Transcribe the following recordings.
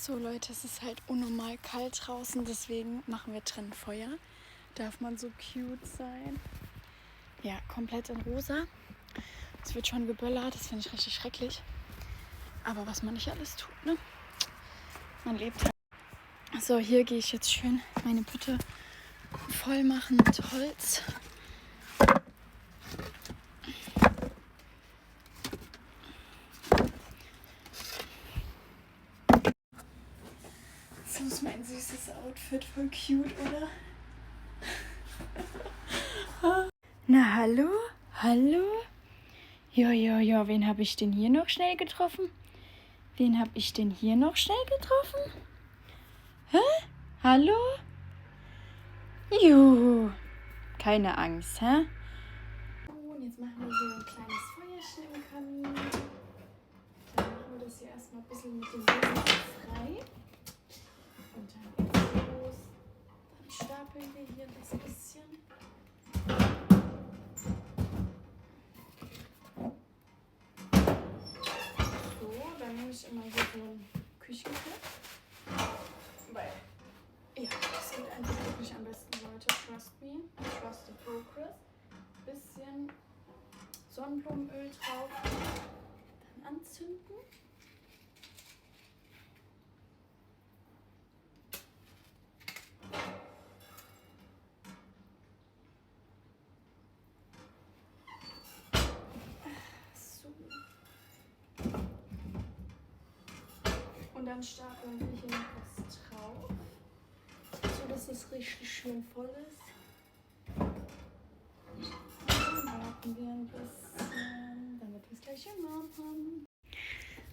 So Leute, es ist halt unnormal kalt draußen, deswegen machen wir drin Feuer. Darf man so cute sein? Ja, komplett in rosa. Es wird schon geböllert, das finde ich richtig schrecklich. Aber was man nicht alles tut, ne? Man lebt halt. So, hier gehe ich jetzt schön meine Bütte voll machen mit Holz. So ist mein süßes Outfit, voll cute, oder? Na, hallo? Hallo? Jo, wen habe ich denn hier noch schnell getroffen? Wen habe ich denn hier noch schnell getroffen? Hä? Hallo? Juhu. Keine Angst, hä? Und jetzt machen wir hier ein kleines Feuerchen im Kamin. Dann machen wir das hier erstmal ein bisschen mit dem Besen frei. Und dann geht's los. Dann stapeln wir hier das bisschen. So, dann nehme ich immer hier so ein Küchenkrepp. Weil, ja, das geht einfach wirklich am besten, Leute. Trust me, trust the progress. Bisschen Sonnenblumenöl drauf. Dann anzünden. Und dann stapeln wir hier noch was drauf, so dass es richtig schön voll ist. Und dann warten wir ein bisschen, damit wir es gleich schön warm haben.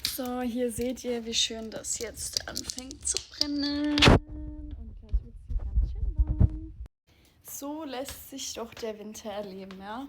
So, hier seht ihr, wie schön das jetzt anfängt zu brennen. Und gleich wird es hier ganz schön warm. So lässt sich doch der Winter erleben, ja?